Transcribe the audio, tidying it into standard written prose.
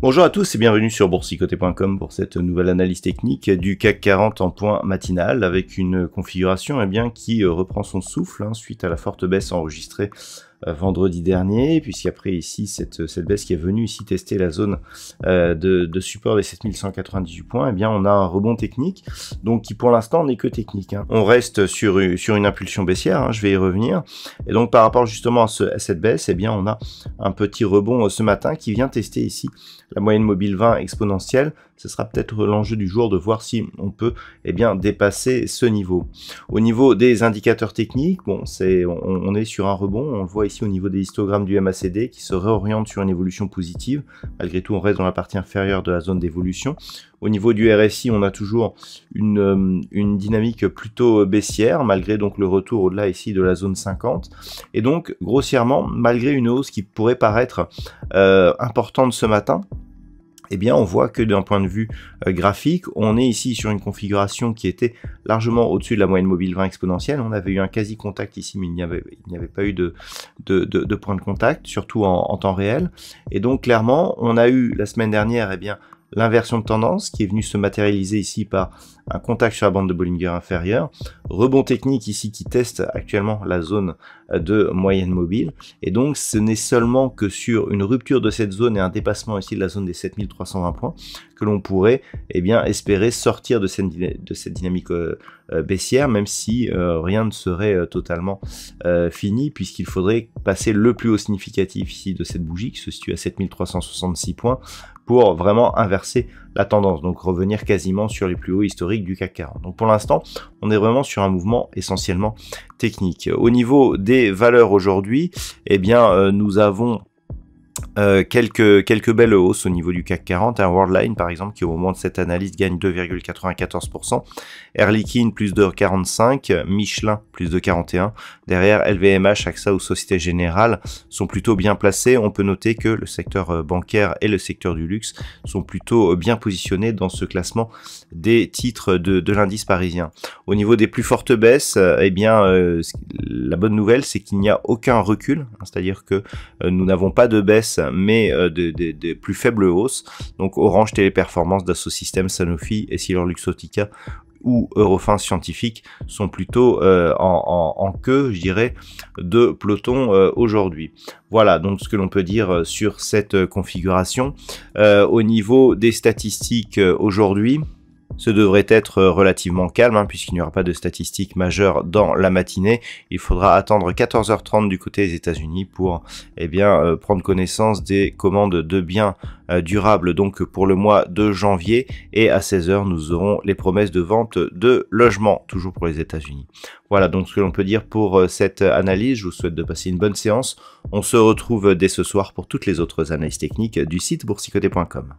Bonjour à tous et bienvenue sur boursicoté.com pour cette nouvelle analyse technique du CAC 40 en point matinal avec une configuration qui reprend son souffle suite à la forte baisse enregistrée vendredi dernier, puisqu'après ici cette baisse qui est venue ici tester la zone de support des 7198 points, on a un rebond technique, donc qui pour l'instant n'est que technique. On reste sur une impulsion baissière, je vais y revenir, et donc par rapport justement à cette baisse, on a un petit rebond ce matin qui vient tester ici la moyenne mobile 20 exponentielle. Ce sera peut-être l'enjeu du jour de voir si on peut dépasser ce niveau. Au niveau des indicateurs techniques, on est sur un rebond, on le voit ici au niveau des histogrammes du MACD qui se réoriente sur une évolution positive. Malgré tout, on reste dans la partie inférieure de la zone d'évolution. Au niveau du RSI, on a toujours une dynamique plutôt baissière, malgré donc le retour au-delà ici de la zone 50. Et donc, grossièrement, malgré une hausse qui pourrait paraître importante ce matin, on voit que d'un point de vue graphique, on est ici sur une configuration qui était largement au-dessus de la moyenne mobile 20 exponentielle. On avait eu un quasi-contact ici, mais il n'y avait pas eu de point de contact, surtout en temps réel. Et donc, clairement, on a eu la semaine dernière, l'inversion de tendance qui est venue se matérialiser ici par un contact sur la bande de Bollinger inférieure, rebond technique ici qui teste actuellement la zone de moyenne mobile, et donc ce n'est seulement que sur une rupture de cette zone et un dépassement ici de la zone des 7320 points que l'on pourrait espérer sortir de cette dynamique baissière, même si rien ne serait totalement fini, puisqu'il faudrait passer le plus haut significatif ici de cette bougie qui se situe à 7366 points pour vraiment inverser la tendance, donc revenir quasiment sur les plus hauts historiques du CAC 40. Donc pour l'instant, on est vraiment sur un mouvement essentiellement technique. Au niveau des valeurs aujourd'hui, nous avons quelques belles hausses au niveau du CAC 40, Worldline par exemple qui au moment de cette analyse gagne 2,94%, Air Liquide plus de 45, Michelin plus de 41, derrière LVMH, AXA ou Société Générale sont plutôt bien placés. On peut noter que le secteur bancaire et le secteur du luxe sont plutôt bien positionnés dans ce classement des titres de l'indice parisien. Au niveau des plus fortes baisses, la bonne nouvelle c'est qu'il n'y a aucun recul, c'est-à-dire que nous n'avons pas de baisse mais de plus faibles hausses. Donc Orange, Téléperformance, Dassault Systèmes, Sanofi, EssilorLuxottica ou Eurofins Scientifique sont plutôt en queue, je dirais, de peloton aujourd'hui. Voilà donc ce que l'on peut dire sur cette configuration. Au niveau des statistiques aujourd'hui, ce devrait être relativement calme puisqu'il n'y aura pas de statistiques majeures dans la matinée. Il faudra attendre 14h30 du côté des États-Unis pour prendre connaissance des commandes de biens durables donc pour le mois de janvier, et à 16h nous aurons les promesses de vente de logements toujours pour les États-Unis. Voilà donc ce que l'on peut dire pour cette analyse. Je vous souhaite de passer une bonne séance. On se retrouve dès ce soir pour toutes les autres analyses techniques du site boursicoté.com.